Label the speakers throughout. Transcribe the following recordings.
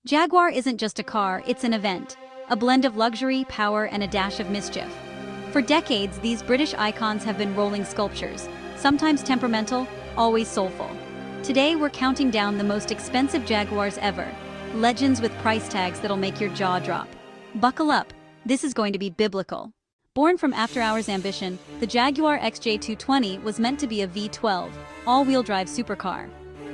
Speaker 1: Jaguar isn't just a car, it's an event. A blend of luxury, power, and a dash of mischief. For decades, these British icons have been rolling sculptures, sometimes temperamental, always soulful. Today, we're counting down the most expensive Jaguars ever. Legends with price tags that'll make your jaw drop. Buckle up, this is going to be biblical. Born from after-hours ambition, the Jaguar XJ220 was meant to be a V12, all-wheel drive supercar.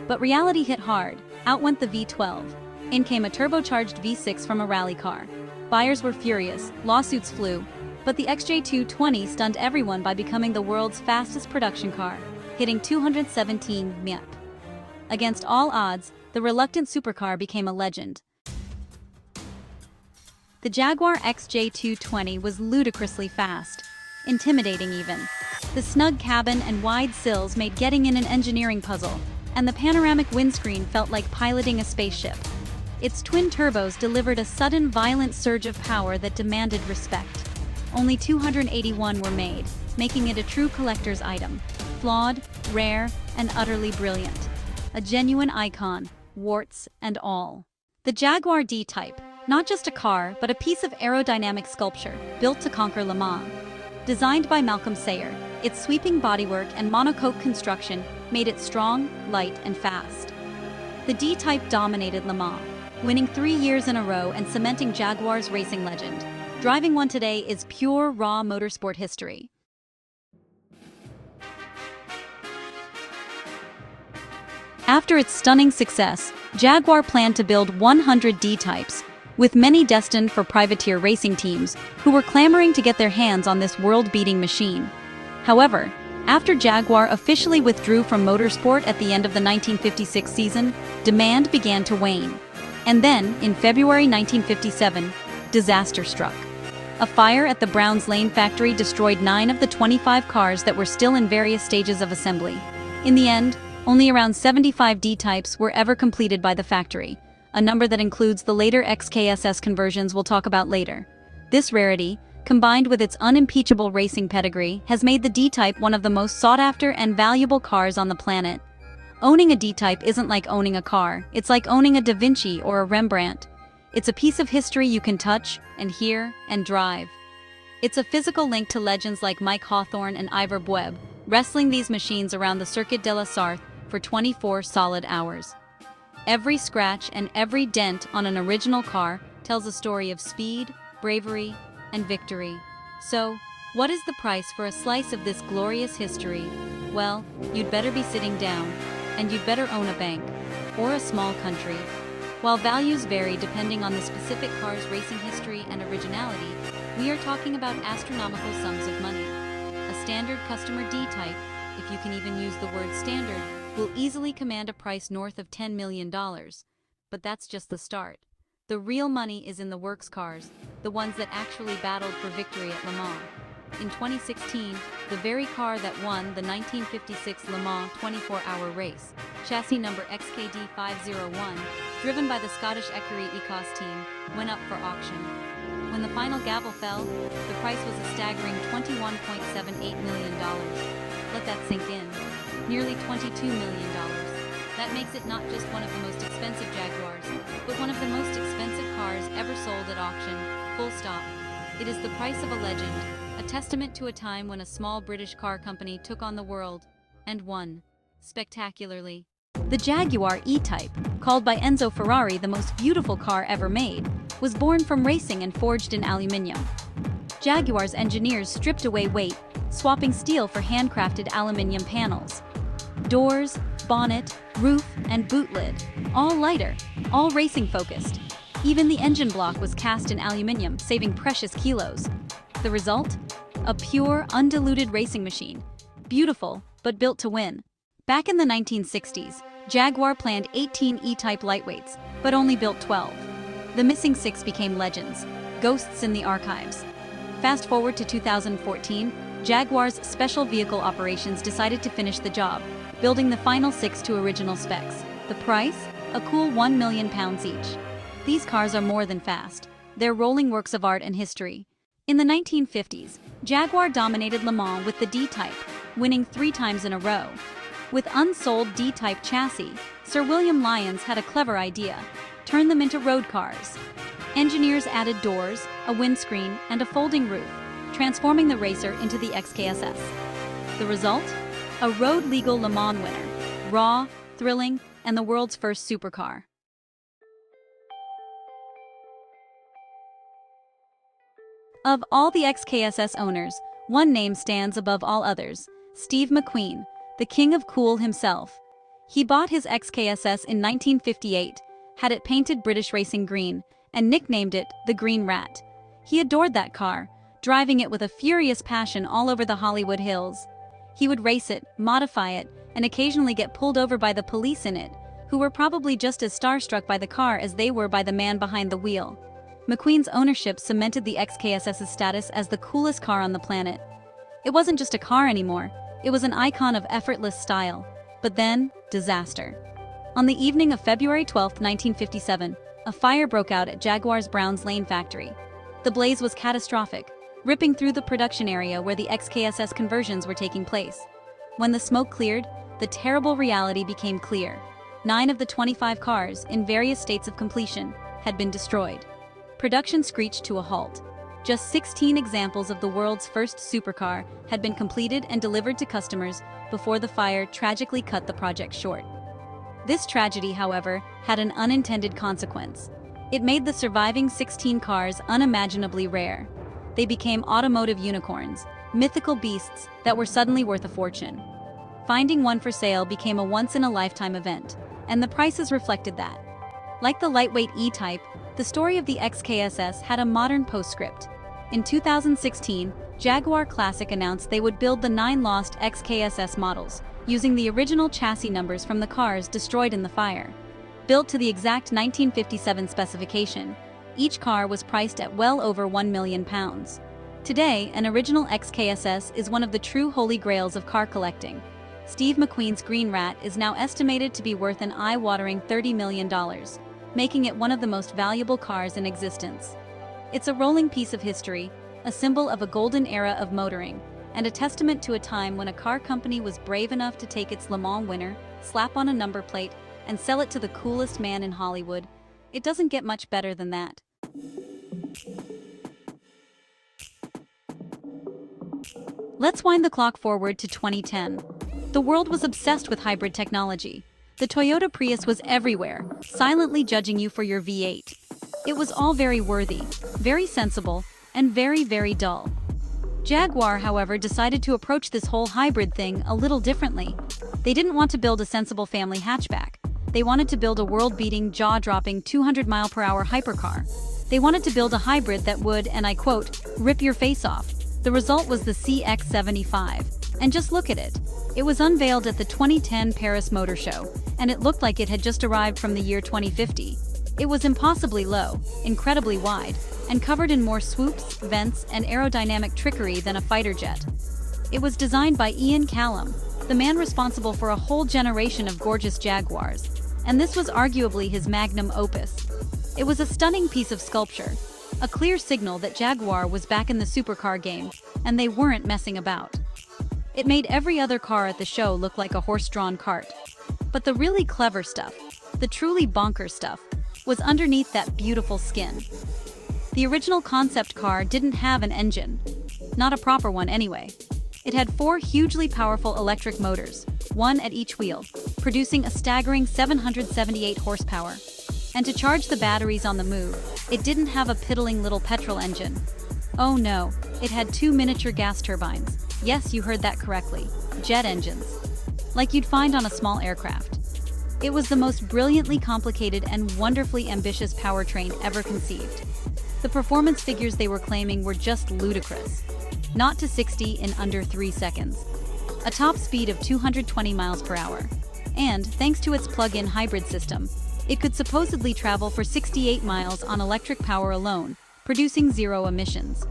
Speaker 1: But reality hit hard, out went the V12. In came a turbocharged V6 from a rally car. Buyers were furious, lawsuits flew, but the XJ220 stunned everyone by becoming the world's fastest production car, hitting 217 mph. Against all odds, the Reluctant Supercar became a legend. The Jaguar XJ220 was ludicrously fast, intimidating even. The snug cabin and wide sills made getting in an engineering puzzle, and the panoramic windscreen felt like piloting a spaceship. Its twin turbos delivered a sudden violent surge of power that demanded respect. Only 281 were made, making it a true collector's item. Flawed, rare, and utterly brilliant. A genuine icon, warts and all. The Jaguar D-Type, not just a car, but a piece of aerodynamic sculpture, built to conquer Le Mans. Designed by Malcolm Sayer, its sweeping bodywork and monocoque construction made it strong, light, and fast. The D-Type dominated Le Mans, winning 3 years in a row and cementing Jaguar's racing legend. Driving one today is pure, raw motorsport history. After its stunning success, Jaguar planned to build 100 D-Types, with many destined for privateer racing teams who were clamoring to get their hands on this world-beating machine. However, after Jaguar officially withdrew from motorsport at the end of the 1956 season, demand began to wane. And then, in February 1957, disaster struck. A fire at the Browns Lane factory destroyed 9 of the 25 cars that were still in various stages of assembly. In the end, only around 75 D-Types were ever completed by the factory, a number that includes the later XKSS conversions we'll talk about later. This rarity, combined with its unimpeachable racing pedigree, has made the D-Type one of the most sought-after and valuable cars on the planet. Owning a D-Type isn't like owning a car, it's like owning a Da Vinci or a Rembrandt. It's a piece of history you can touch, and hear, and drive. It's a physical link to legends like Mike Hawthorne and Ivor Bueb, wrestling these machines around the Circuit de la Sarthe for 24 solid hours. Every scratch and every dent on an original car tells a story of speed, bravery, and victory. So, what is the price for a slice of this glorious history? Well, you'd better be sitting down, and you'd better own a bank, or a small country. While values vary depending on the specific car's racing history and originality, we are talking about astronomical sums of money. A standard customer D-Type, if you can even use the word standard, will easily command a price north of $10 million. But that's just the start. The real money is in the works cars, the ones that actually battled for victory at Le Mans. In 2016, the very car that won the 1956 Le Mans 24-hour race, chassis number XKD501, driven by the Scottish Ecurie Ecos team, went up for auction. When the final gavel fell, the price was a staggering $21.78 million. Let that sink in. Nearly $22 million. That makes it not just one of the most expensive Jaguars, but one of the most expensive cars ever sold at auction, full stop. It is the price of a legend, a testament to a time when a small British car company took on the world, and won. Spectacularly. The Jaguar E-Type, called by Enzo Ferrari the most beautiful car ever made, was born from racing and forged in aluminium. Jaguar's engineers stripped away weight, swapping steel for handcrafted aluminium panels. Doors, bonnet, roof, and boot lid, all lighter, all racing-focused. Even the engine block was cast in aluminium, saving precious kilos. The result? A pure, undiluted racing machine. Beautiful, but built to win. Back in the 1960s, Jaguar planned 18 E-Type lightweights, but only built 12. The missing 6 became legends, ghosts in the archives. Fast forward to 2014, Jaguar's special vehicle operations decided to finish the job, building the final 6 to original specs. The price? A cool £1 million each. These cars are more than fast. They're rolling works of art and history. In the 1950s, Jaguar dominated Le Mans with the D-Type, winning 3 times in a row. With unsold D-Type chassis, Sir William Lyons had a clever idea. turn them into road cars. Engineers added doors, a windscreen, and a folding roof, transforming the racer into the XKSS. The result? A road-legal Le Mans winner. Raw, thrilling, and the world's first supercar. Of all the XKSS owners, one name stands above all others: Steve McQueen, the king of cool himself. He bought his XKSS in 1958, had it painted British racing green, and nicknamed it the Green Rat. He adored that car, driving it with a furious passion all over the Hollywood Hills. He would race it, modify it, and occasionally get pulled over by the police in it, who were probably just as starstruck by the car as they were by the man behind the wheel. McQueen's ownership cemented the XKSS's status as the coolest car on the planet. It wasn't just a car anymore, it was an icon of effortless style. But then, disaster. On the evening of February 12, 1957, a fire broke out at Jaguar's Browns Lane factory. The blaze was catastrophic, ripping through the production area where the XKSS conversions were taking place. When the smoke cleared, the terrible reality became clear. 9 of the 25 cars, in various states of completion, had been destroyed. Production screeched to a halt. Just 16 examples of the world's first supercar had been completed and delivered to customers before the fire tragically cut the project short. This tragedy, however, had an unintended consequence. It made the surviving 16 cars unimaginably rare. They became automotive unicorns, mythical beasts that were suddenly worth a fortune. Finding one for sale became a once-in-a-lifetime event, and the prices reflected that. Like the lightweight E-Type, the story of the XKSS had a modern postscript. In 2016, Jaguar Classic announced they would build the 9 lost XKSS models, using the original chassis numbers from the cars destroyed in the fire. Built to the exact 1957 specification, each car was priced at well over £1 million. Today, an original XKSS is one of the true holy grails of car collecting. Steve McQueen's Green Rat is now estimated to be worth an eye-watering $30 million, making it one of the most valuable cars in existence. It's a rolling piece of history, a symbol of a golden era of motoring, and a testament to a time when a car company was brave enough to take its Le Mans winner, slap on a number plate, and sell it to the coolest man in Hollywood. It doesn't get much better than that. Let's wind the clock forward to 2010. The world was obsessed with hybrid technology. The Toyota Prius was everywhere, silently judging you for your V8. It was all very worthy, very sensible, and very, very dull. Jaguar, however, decided to approach this whole hybrid thing a little differently. They didn't want to build a sensible family hatchback. They wanted to build a world-beating, jaw-dropping 200-mile-per-hour hypercar. They wanted to build a hybrid that would, and I quote, rip your face off. The result was the CX-75. And just look at it. It was unveiled at the 2010 Paris Motor Show, and it looked like it had just arrived from the year 2050. It was impossibly low, incredibly wide, and covered in more swoops, vents, and aerodynamic trickery than a fighter jet. It was designed by Ian Callum, the man responsible for a whole generation of gorgeous Jaguars, and this was arguably his magnum opus. It was a stunning piece of sculpture, a clear signal that Jaguar was back in the supercar game, and they weren't messing about. It made every other car at the show look like a horse-drawn cart. But the really clever stuff, the truly bonkers stuff, was underneath that beautiful skin. The original concept car didn't have an engine. Not a proper one anyway. It had 4 hugely powerful electric motors, one at each wheel, producing a staggering 778 horsepower. And to charge the batteries on the move, it didn't have a piddling little petrol engine. Oh no, it had 2 miniature gas turbines. Yes, you heard that correctly. Jet engines. Like you'd find on a small aircraft. It was the most brilliantly complicated and wonderfully ambitious powertrain ever conceived. The performance figures they were claiming were just ludicrous. Not to 60 in under 3 seconds. A top speed of 220 miles per hour. And, thanks to its plug-in hybrid system, it could supposedly travel for 68 miles on electric power alone, producing 0 emissions.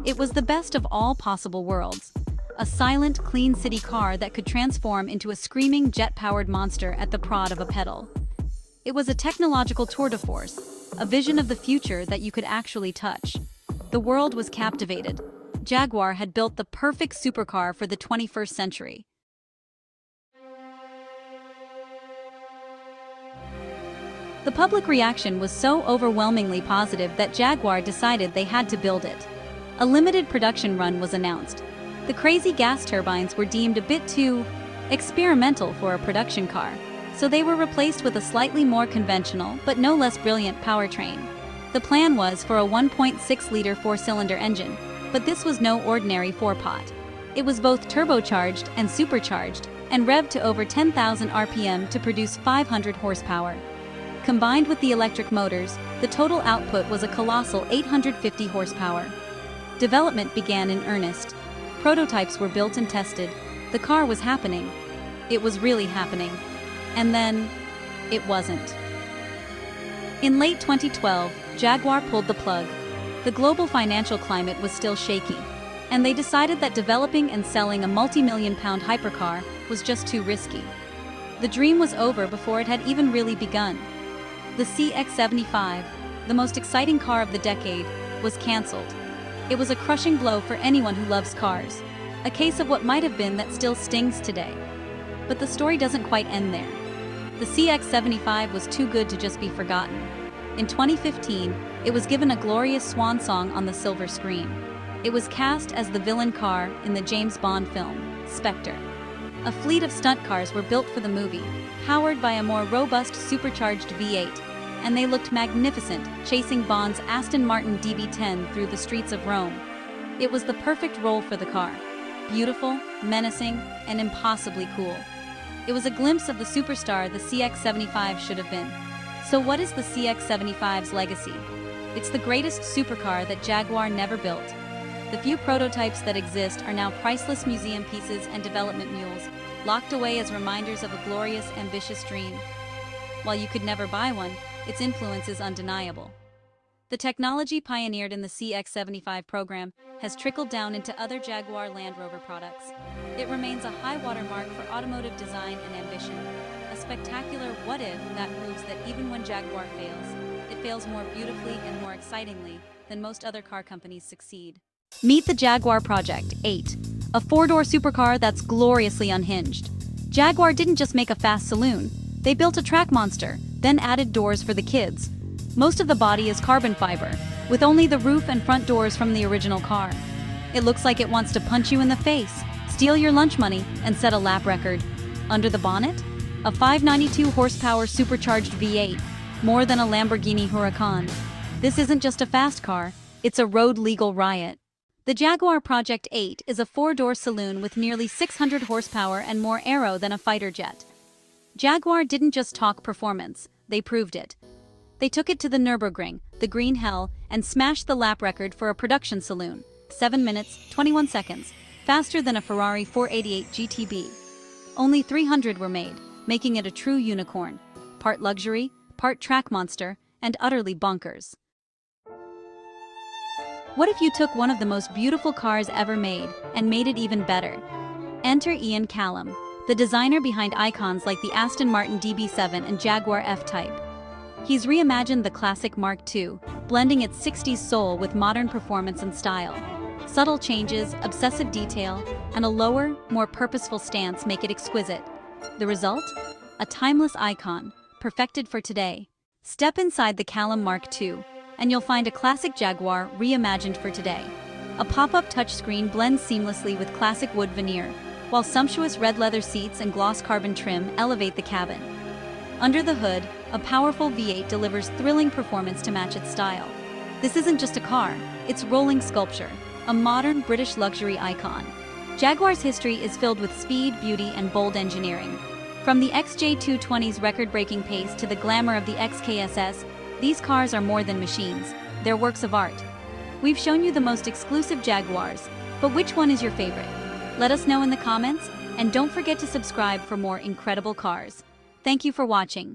Speaker 1: It was the best of all possible worlds. A silent, clean city car that could transform into a screaming jet-powered monster at the prod of a pedal. It was a technological tour de force, a vision of the future that you could actually touch. The world was captivated. Jaguar had built the perfect supercar for the 21st century. The public reaction was so overwhelmingly positive that Jaguar decided they had to build it. A limited production run was announced. The crazy gas turbines were deemed a bit too experimental for a production car, so they were replaced with a slightly more conventional but no less brilliant powertrain. The plan was for a 1.6-liter four-cylinder engine, but this was no ordinary four-pot. It was both turbocharged and supercharged, and revved to over 10,000 RPM to produce 500 horsepower. Combined with the electric motors, the total output was a colossal 850 horsepower. Development began in earnest. Prototypes were built and tested. The car was happening. It was really happening. And then, it wasn't. In late 2012, Jaguar pulled the plug. The global financial climate was still shaky, and they decided that developing and selling a multi-million-pound hypercar was just too risky. The dream was over before it had even really begun. The CX-75, the most exciting car of the decade, was cancelled. It was a crushing blow for anyone who loves cars, a case of what might have been that still stings today. But the story doesn't quite end there. The CX-75 was too good to just be forgotten. In 2015, it was given a glorious swan song on the silver screen. It was cast as the villain car in the James Bond film, Spectre. A fleet of stunt cars were built for the movie, powered by a more robust supercharged V8, and they looked magnificent, chasing Bond's Aston Martin DB10 through the streets of Rome. It was the perfect role for the car. Beautiful, menacing, and impossibly cool. It was a glimpse of the superstar the CX-75 should have been. So what is the CX-75's legacy? It's the greatest supercar that Jaguar never built. The few prototypes that exist are now priceless museum pieces and development mules, locked away as reminders of a glorious, ambitious dream. While you could never buy one, its influence is undeniable. The technology pioneered in the CX-75 program has trickled down into other Jaguar Land Rover products. It remains a high-water mark for automotive design and ambition, a spectacular what-if that proves that even when Jaguar fails, it fails more beautifully and more excitingly than most other car companies succeed. Meet the Jaguar Project 8, a four-door supercar that's gloriously unhinged. Jaguar didn't just make a fast saloon, they built a track monster, then added doors for the kids. Most of the body is carbon fiber, with only the roof and front doors from the original car. It looks like it wants to punch you in the face, steal your lunch money, and set a lap record. Under the bonnet? A 592 horsepower supercharged V8, more than a Lamborghini Huracan. This isn't just a fast car, it's a road-legal riot. The Jaguar Project 8 is a four-door saloon with nearly 600 horsepower and more aero than a fighter jet. Jaguar didn't just talk performance, they proved it. They took it to the Nürburgring, the Green Hell, and smashed the lap record for a production saloon, 7 minutes, 21 seconds, faster than a Ferrari 488 GTB. Only 300 were made, making it a true unicorn, part luxury, part track monster, and utterly bonkers. What if you took one of the most beautiful cars ever made and made it even better? Enter Ian Callum, the designer behind icons like the Aston Martin DB7 and Jaguar F-Type. He's reimagined the classic Mark II, blending its 60s soul with modern performance and style. Subtle changes, obsessive detail, and a lower, more purposeful stance make it exquisite. The result? A timeless icon, perfected for today. Step inside the Callum Mark II, and you'll find a classic Jaguar reimagined for today. A pop-up touchscreen blends seamlessly with classic wood veneer, while sumptuous red leather seats and gloss carbon trim elevate the cabin. Under the hood, a powerful V8 delivers thrilling performance to match its style. This isn't just a car, it's rolling sculpture, a modern British luxury icon. Jaguar's history is filled with speed, beauty, and bold engineering. From the XJ220's record-breaking pace to the glamour of the XKSS, these cars are more than machines, they're works of art. We've shown you the most exclusive Jaguars, but which one is your favorite? Let us know in the comments, and don't forget to subscribe for more incredible cars. Thank you for watching.